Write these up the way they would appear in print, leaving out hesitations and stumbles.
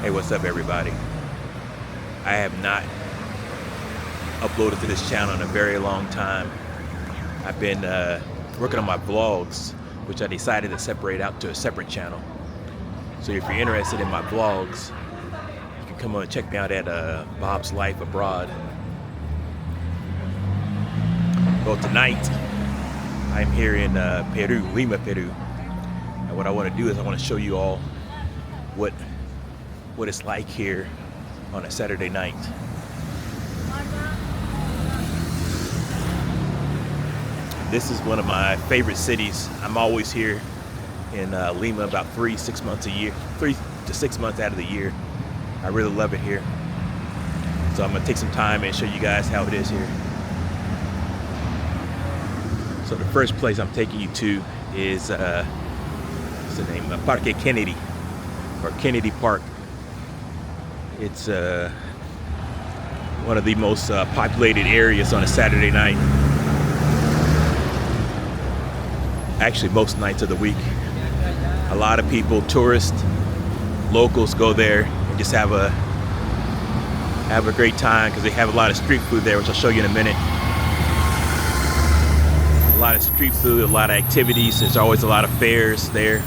Hey, what's up everybody? I have not uploaded to this channel in a very long time. I've been working on my vlogs, which I decided to separate out to a separate channel. So if you're interested in my vlogs, you can come on and check me out at Bob's Life Abroad. Well, tonight I'm here in Peru, Lima, Peru. And what I want to do is I want to show you all what it's like here on a Saturday night. This is one of my favorite cities. I'm always here in Lima about 3 to 6 months out of the year. I really love it here. So I'm gonna take some time and show you guys how it is here. So the first place I'm taking you to is what's the name? Parque Kennedy, or Kennedy Park. It's one of the most populated areas on a Saturday night. Actually, most nights of the week. A lot of people, tourists, locals go there and just have a great time because they have a lot of street food there, which I'll show you in a minute. A lot of street food, a lot of activities. There's always a lot of fairs there.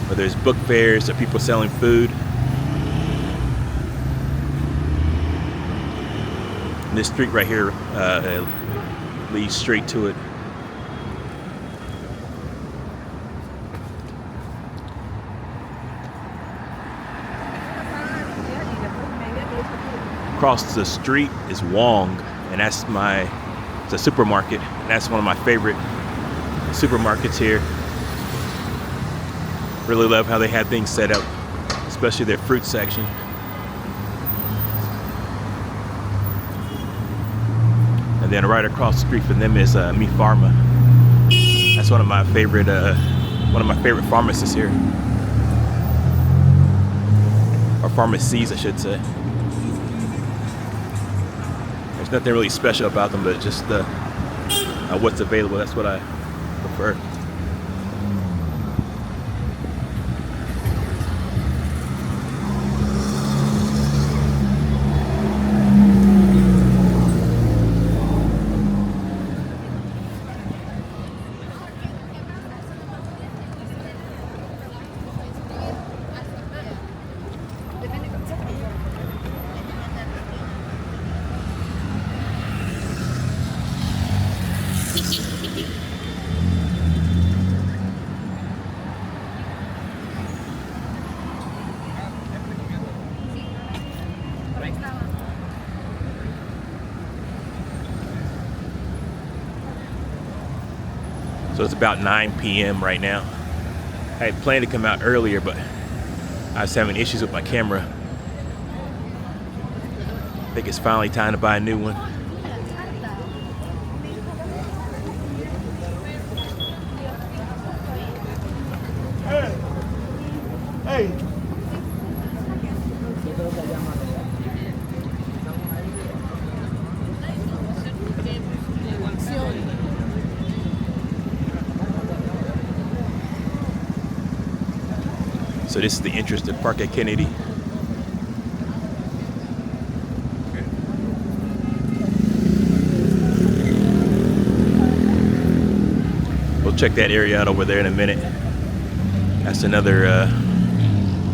Whether there's book fairs or people selling food. And this street right here leads straight to it. Across the street is Wong, and it's a supermarket, and that's one of my favorite supermarkets here. Really love how they have things set up, especially their fruit section. And then right across the street from them is Mifarma. That's one of my favorite pharmacists here, or pharmacies, I should say. There's nothing really special about them, but just what's available. That's what I prefer. So it's about 9 p.m. right now. I had planned to come out earlier, but I was having issues with my camera. I think it's finally time to buy a new one. Hey. So this is the entrance to Parque Kennedy. We'll check that area out over there in a minute. That's another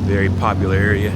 very popular area.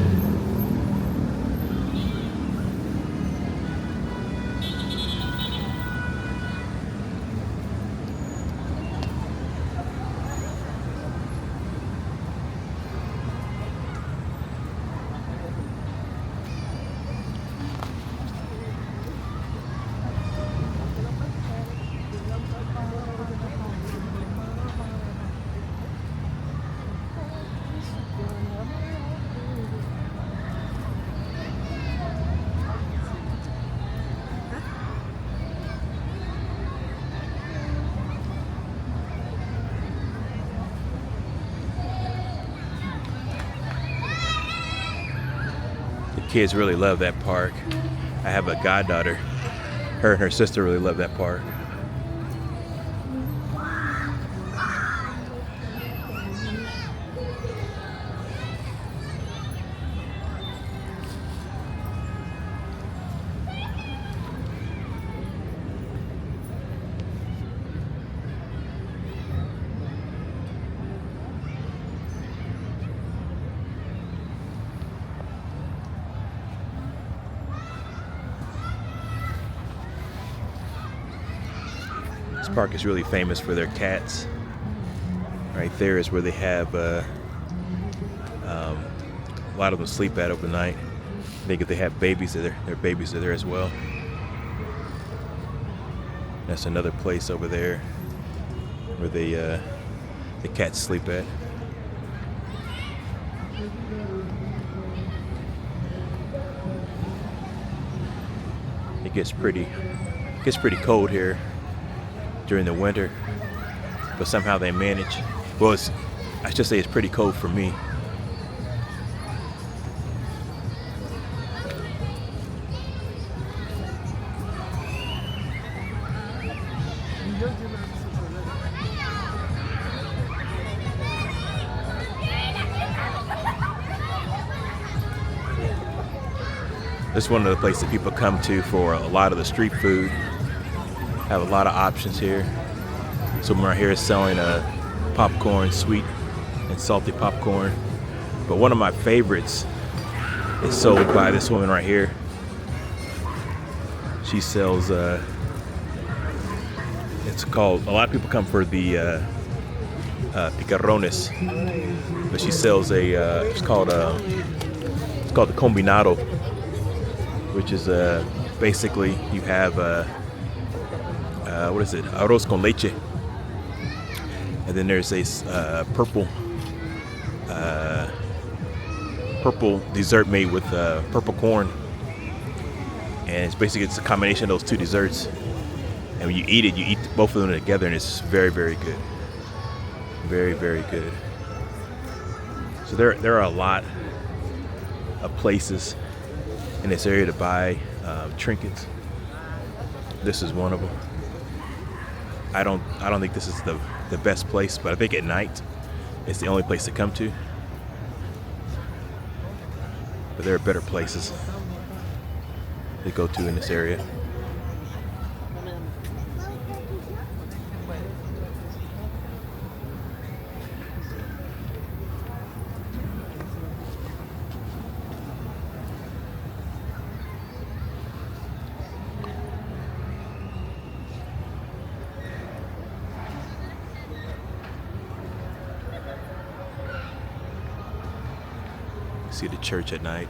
Kids really love that park. I have a goddaughter. Her and her sister really love that park. park is really famous for their cats. Right there is where they have a lot of them sleep at overnight. I think if they have babies, their babies are there as well. That's another place over there where the cats sleep at. It gets pretty cold here during the winter, but somehow they manage. Well, I should say it's pretty cold for me. This is one of the places that people come to for a lot of the street food. Have a lot of options here. Someone right here is selling popcorn, sweet and salty popcorn. But one of my favorites is sold by this woman right here. She sells, it's called, a lot of people come for the Picarrones, but she sells it's called the Combinado, which is basically you have what is it, arroz con leche, and then there's a purple dessert made with purple corn, and it's a combination of those two desserts, and when you eat both of them together, and it's very, very good, very, very good. So there are a lot of places in this area to buy trinkets. This is one of them. I don't think this is the best place, but I think at night it's the only place to come to. But there are better places to go to in this area. See the church at night.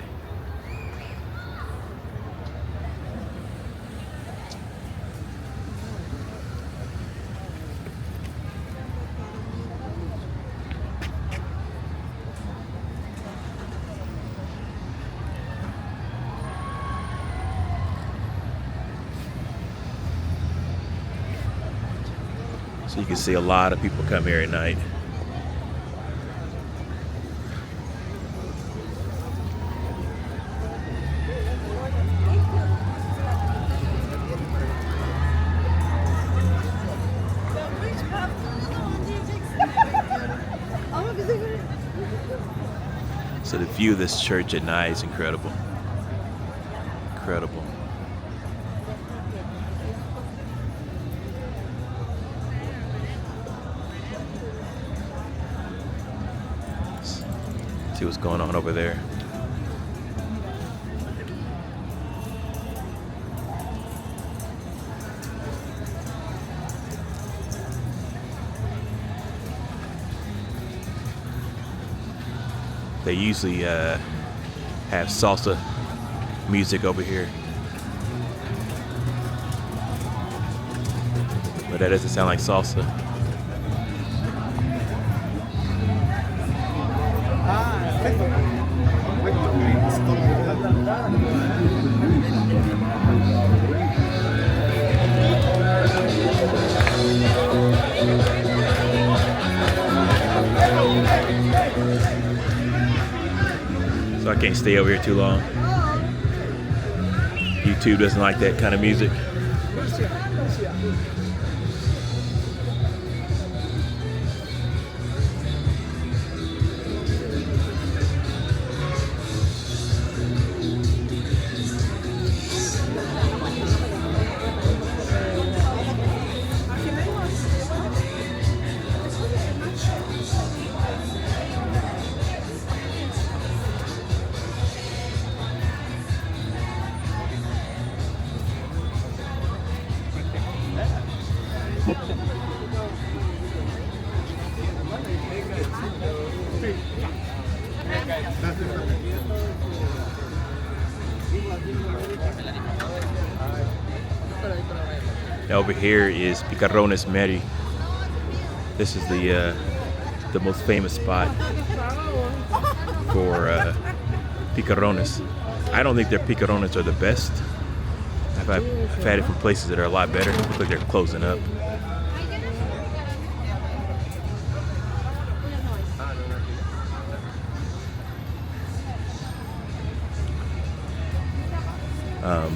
So you can see a lot of people come here at night. So the view of this church at night is incredible. Incredible. Let's see what's going on over there. They usually have salsa music over here, but that doesn't sound like salsa. So I can't stay over here too long. YouTube doesn't like that kind of music. Over here is Picarrones Mary. This is the most famous spot for Picarrones. I don't think their Picarrones are the best. I've had it from places that are a lot better. Looks like they're closing up.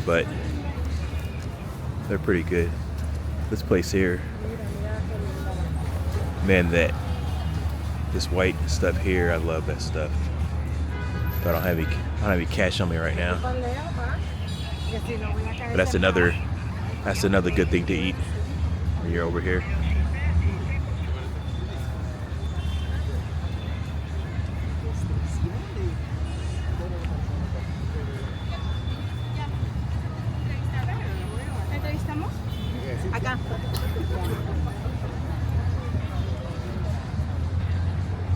But they're pretty good. This place here, man, this white stuff here, I love that stuff. But I don't have any cash on me right now. But that's another good thing to eat when you're over here.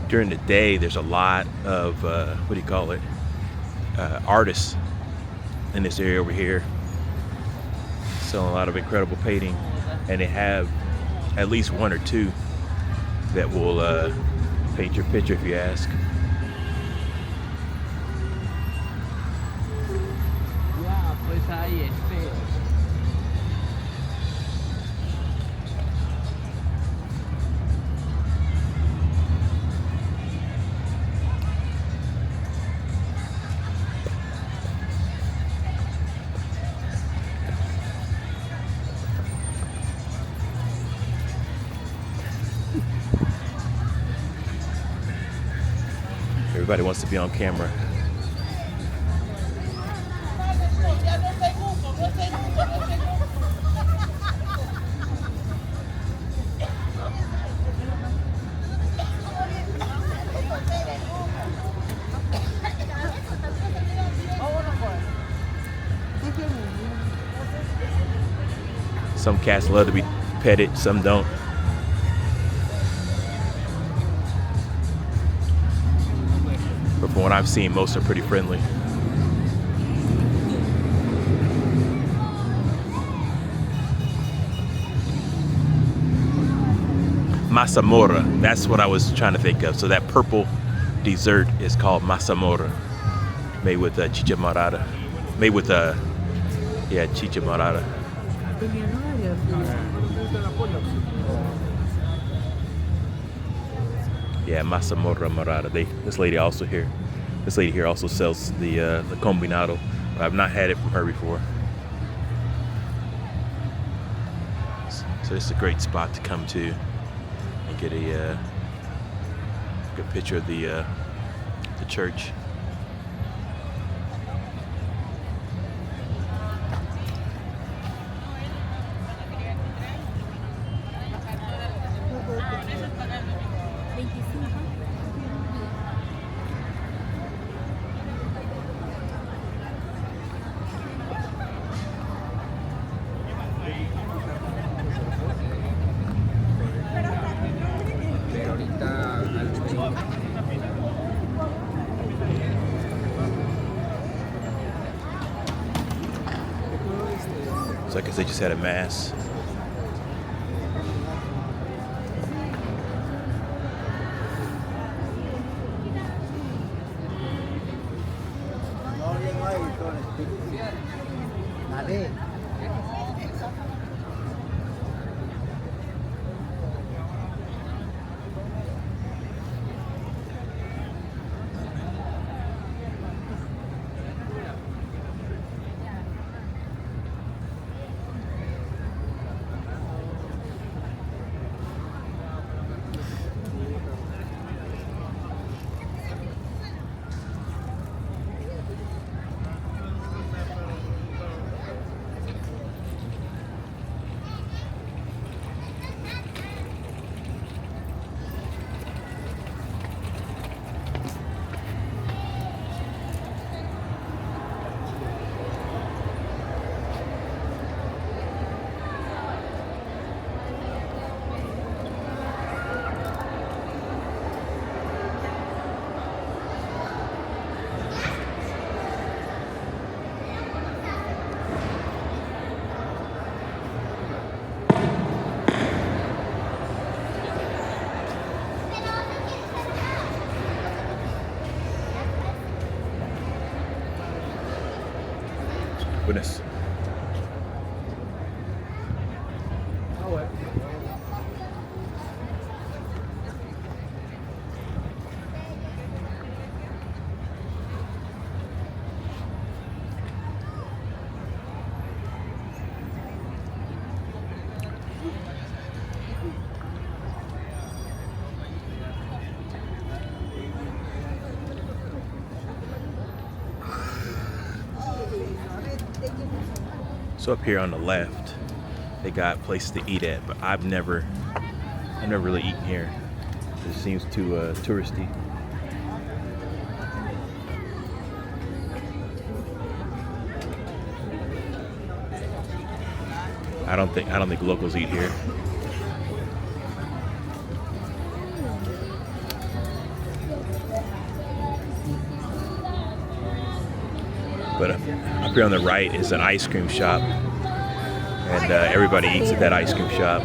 During the day, there's a lot of artists in this area over here, selling a lot of incredible painting, and they have at least one or two that will paint your picture if you ask. Everybody wants to be on camera. Some cats love to be petted, some don't. But from what I've seen, most are pretty friendly. Mazamorra, that's what I was trying to think of. So that purple dessert is called mazamorra, made with chicha morada. Made with chicha morada. Yeah, mazamorra morada. This lady here also sells the Combinado. I've not had it from her before. So it's a great spot to come to and get a good picture of the church. So I guess they just had a mass. open this. So up here on the left, they got places to eat at, but I've never really eaten here. It seems too touristy. I don't think locals eat here. But up here on the right is an ice cream shop, and everybody eats at that ice cream shop.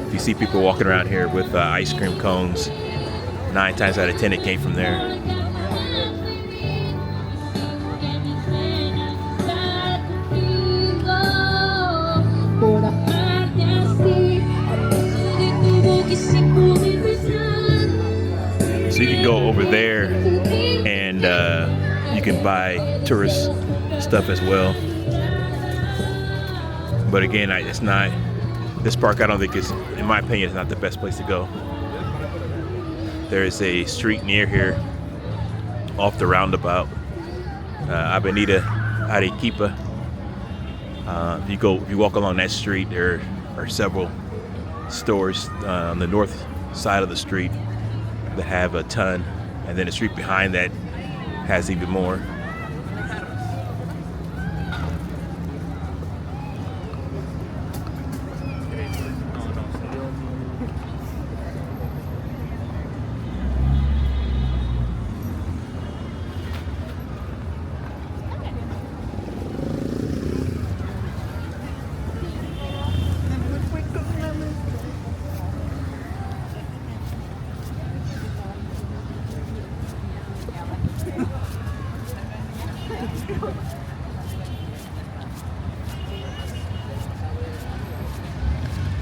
If you see people walking around here with ice cream cones, 9 times out of 10 it came from there. So you can go over there and you can buy tourist stuff as well. But again, it's not, this park I don't think is, in my opinion, is not the best place to go. There is a street near here, off the roundabout, Avenida Arequipa. If you walk along that street, there are several stores on the north side of the street that have a ton, and then the street behind that has even more.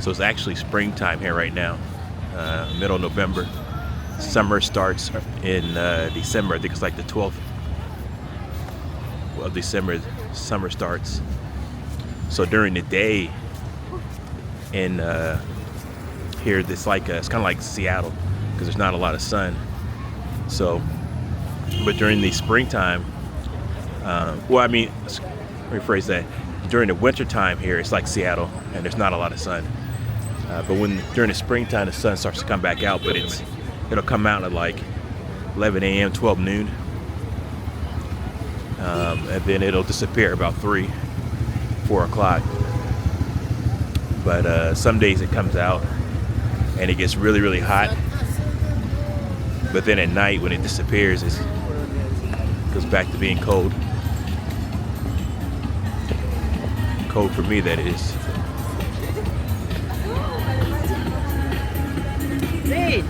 So it's actually springtime here right now, middle of November. Summer starts in December. I think it's like the 12th of December, summer starts. So during the day in here, it's kind of like Seattle because there's not a lot of sun. So, but during the springtime, let me rephrase that. During the winter time here, it's like Seattle and there's not a lot of sun. But during the springtime, the sun starts to come back out, but it'll come out at like 11 a.m., 12 noon. And then it'll disappear about 3, 4 o'clock. But some days it comes out and it gets really, really hot. But then at night when it disappears, it goes back to being cold. Cold for me, that is. Hey.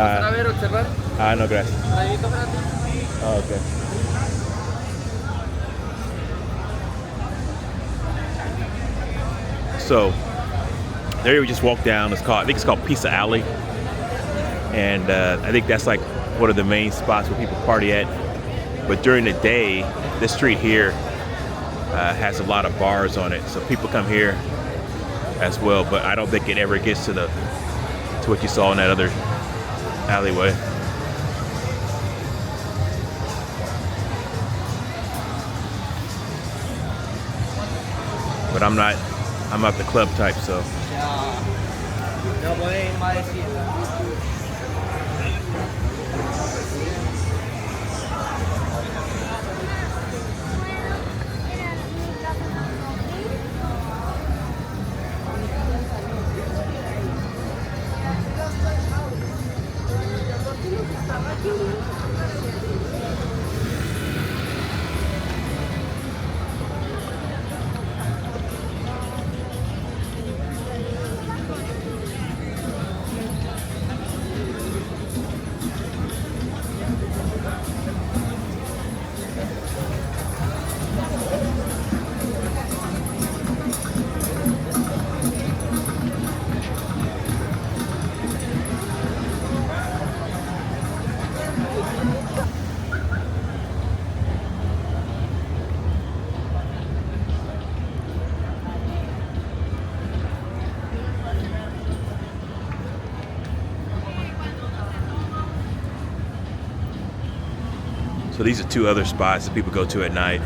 ¿Pasar a ver, observar? No, gracias. Traguito gratis. Oh, okay. So there we just walked down. I think it's called Pizza Alley, and I think that's like one of the main spots where people party at. But during the day, this street here has a lot of bars on it, so people come here as well. But I don't think it ever gets to what you saw in that other alleyway. But I'm not the club type, so. So these are two other spots that people go to at night.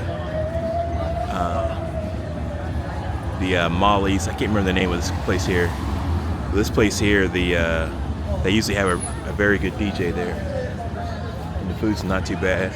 The Molly's, I can't remember the name of this place here. This place here, they usually have a very good DJ there. And the food's not too bad.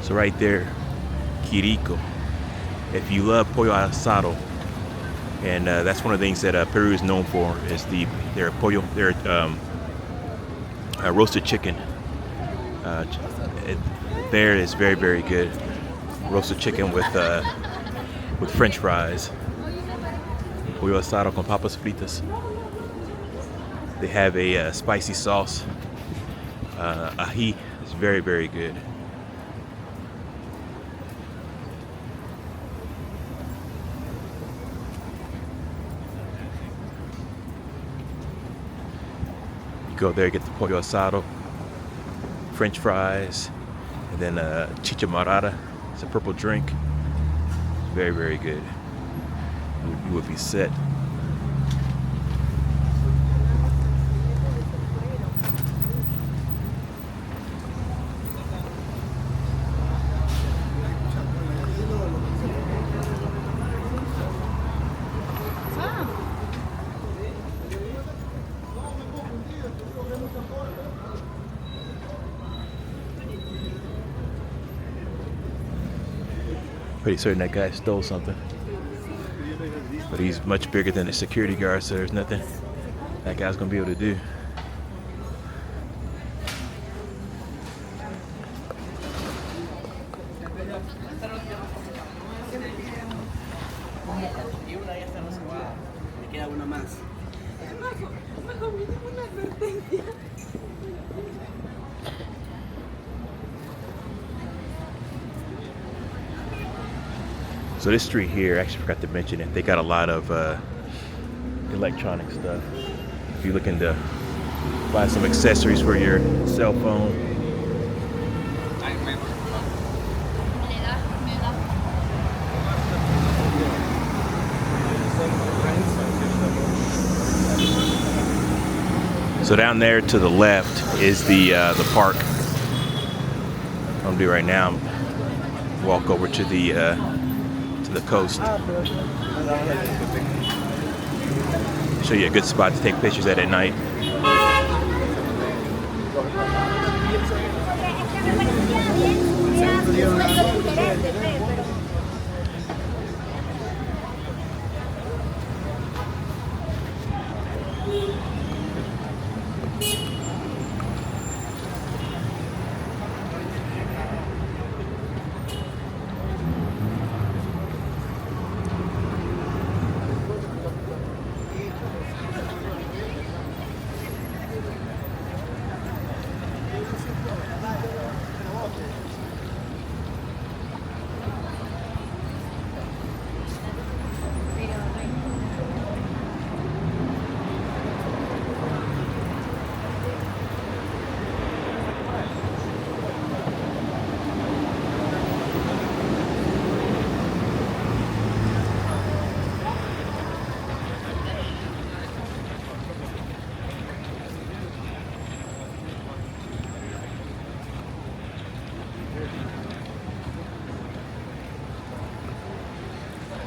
So right there, Kiriko. If you love pollo asado, and that's one of the things that Peru is known for, is their pollo, their roasted chicken. There is very, very good. Roasted chicken with French fries. Pollo asado con papas fritas. They have a spicy sauce. Ají is very, very good. Go there, get the pollo asado, French fries, and then chicha morada. It's a purple drink. It's very, very good. You would be set. Pretty certain that guy stole something. But he's much bigger than the security guard, so there's nothing that guy's gonna be able to do. So this street here, I actually forgot to mention it, they got a lot of electronic stuff. If you're looking to buy some accessories for your cell phone. So down there to the left is the park. What I'm gonna do right now, walk over to the coast. Show you a good spot to take pictures at night.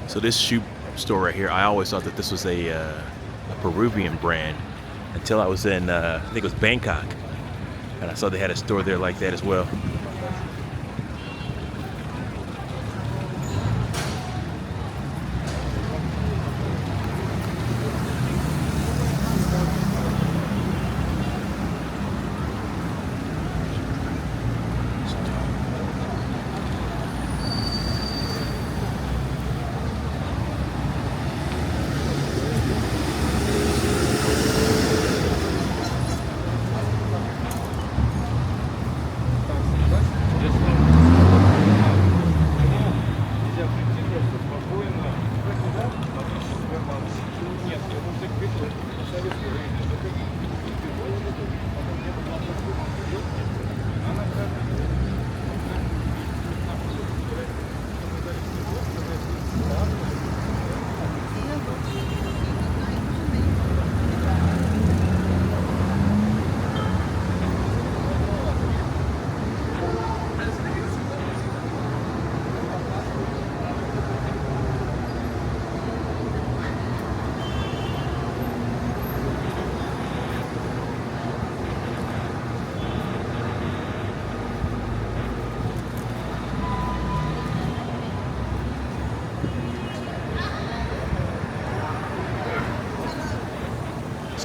So this shoe store right here, I always thought that this was a Peruvian brand until I was in, I think it was Bangkok, and I saw they had a store there like that as well.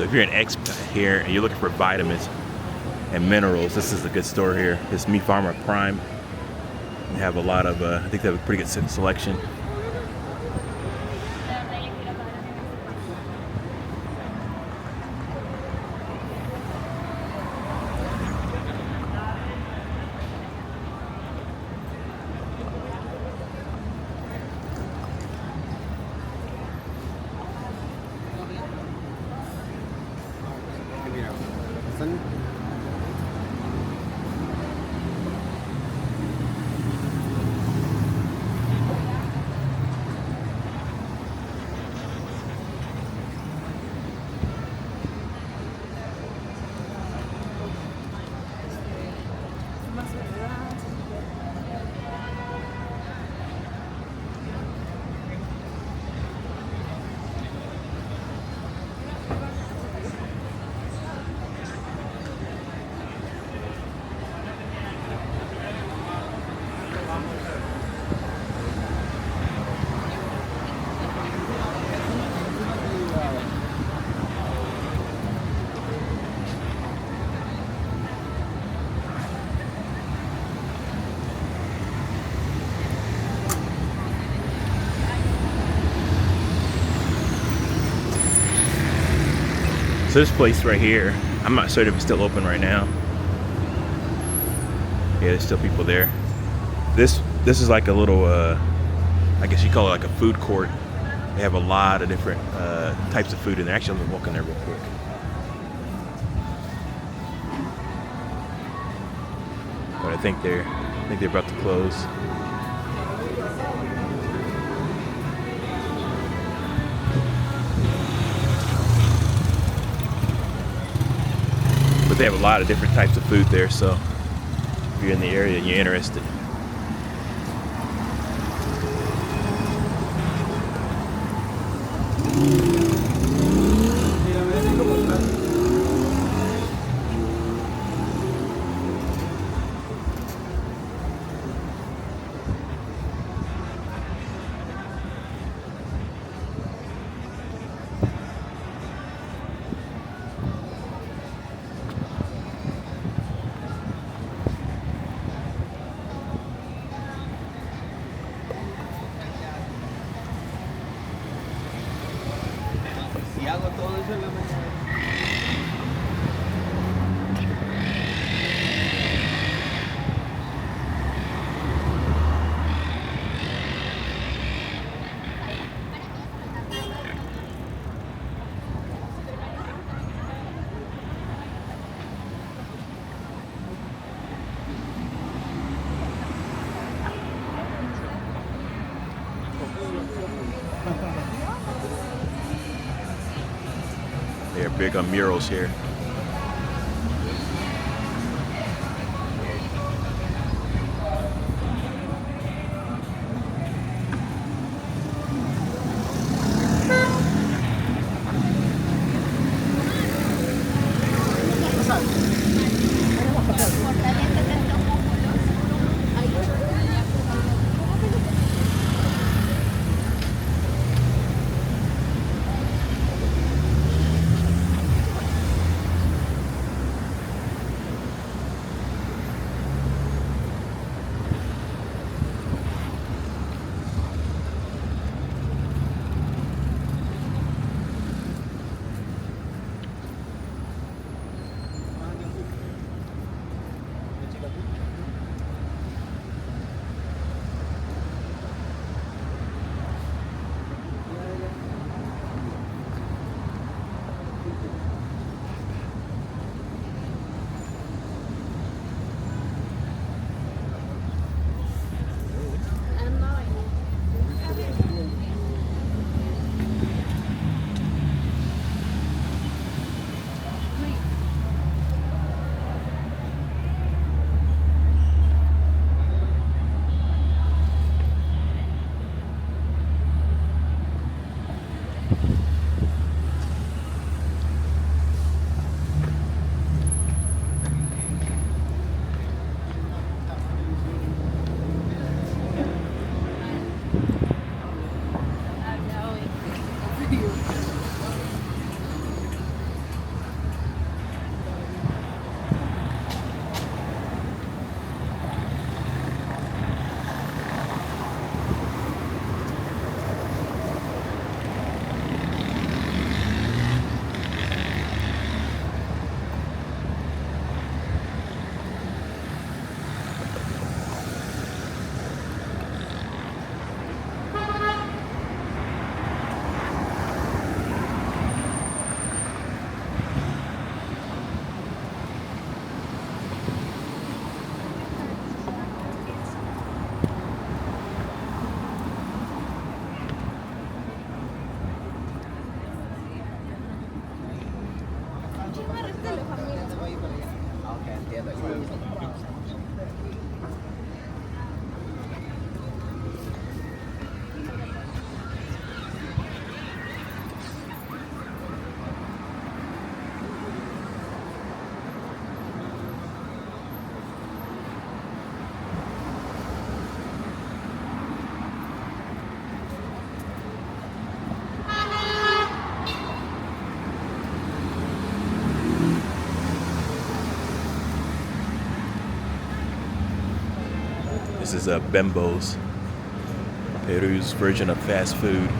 So if you're an expat here and you're looking for vitamins and minerals, this is a good store here. It's Mifarma Prime. They have a lot of, I think they have a pretty good selection. So this place right here, I'm not certain if it's still open right now. Yeah, there's still people there. This is like a little, I guess you call it like a food court. They have a lot of different types of food in there. Actually, I'm gonna walk in there real quick. But I think they're about to close. But they have a lot of different types of food there, so if you're in the area and you're interested. They're big on murals here. This is a Bembos, Peru's version of fast food.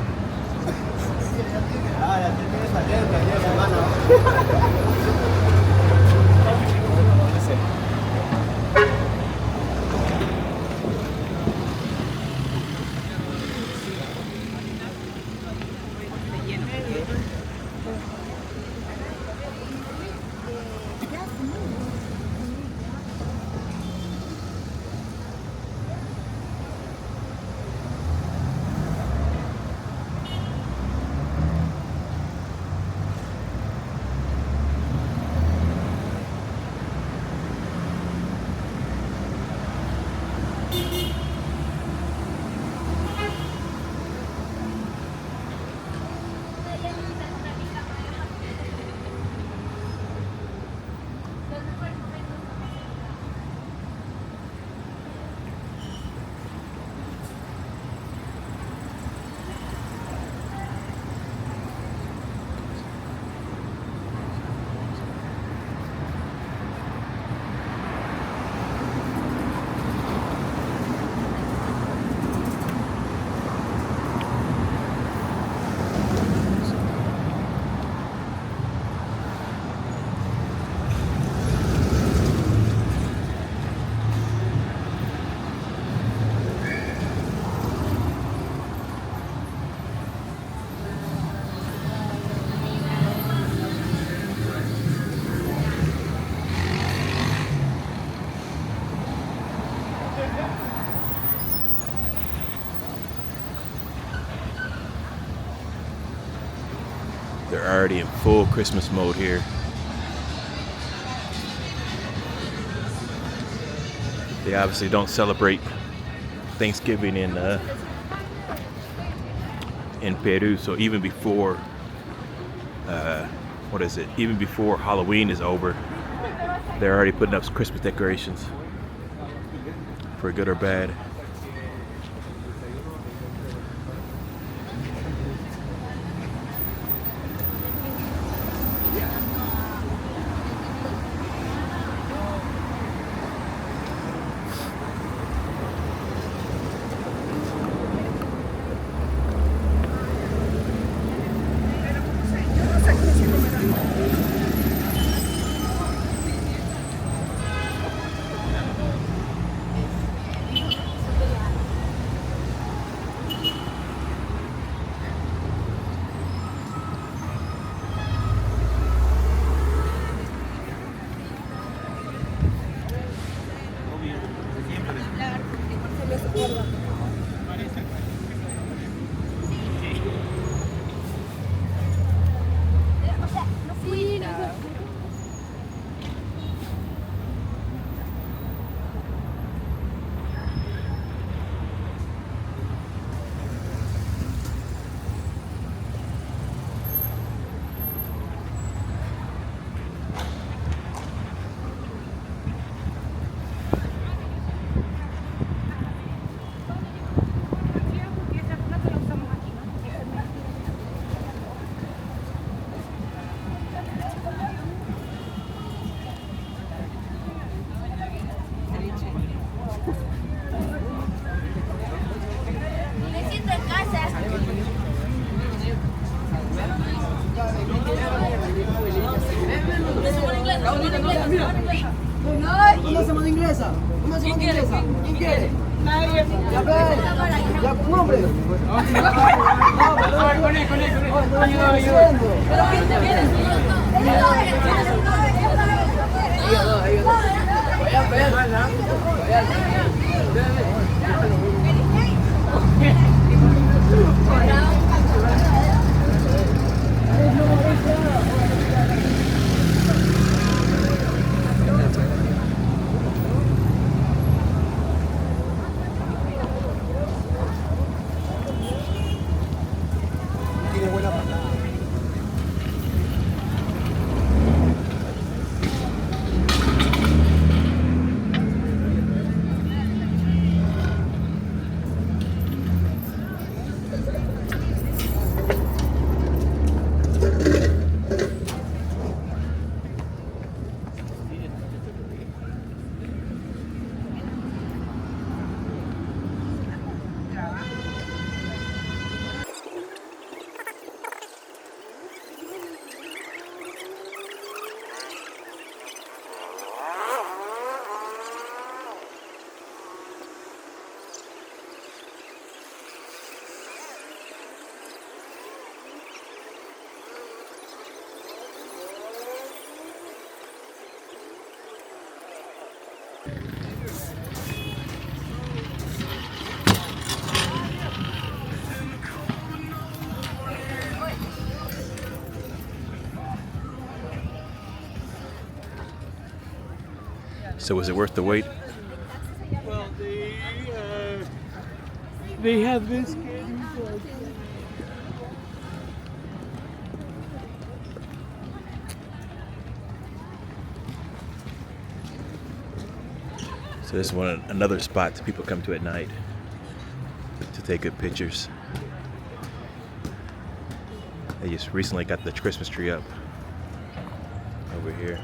They're already in full Christmas mode here. They obviously don't celebrate Thanksgiving in Peru, so even before even before Halloween is over, they're already putting up Christmas decorations, for good or bad. ¿Cómo hacemos de inglesa? ¿Cómo hacemos de inglesa? ¿Quién quiere? Nadie. Ya ves. Ya, nombre. Con él. ¿Pero quién te viene? Ellos dos. Vaya a ver. So was it worth the wait? Well, they have this. So this is another spot that people come to at night to take good pictures. They just recently got the Christmas tree up over here.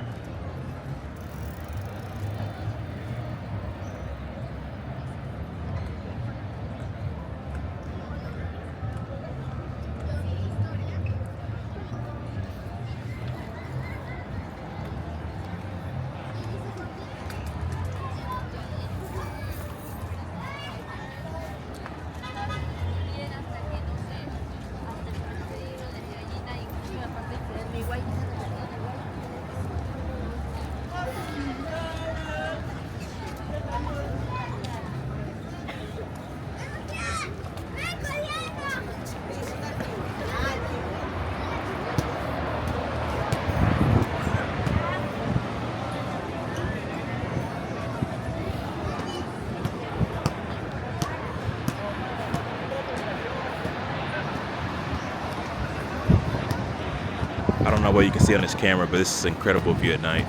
I don't know what you can see on this camera, but this is an incredible view at night.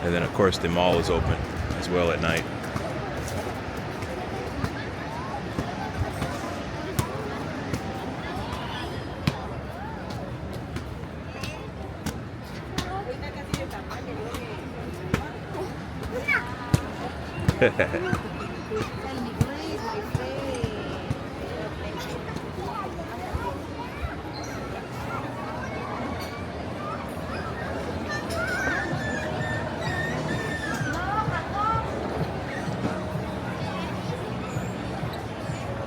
And then of course the mall is open as well at night.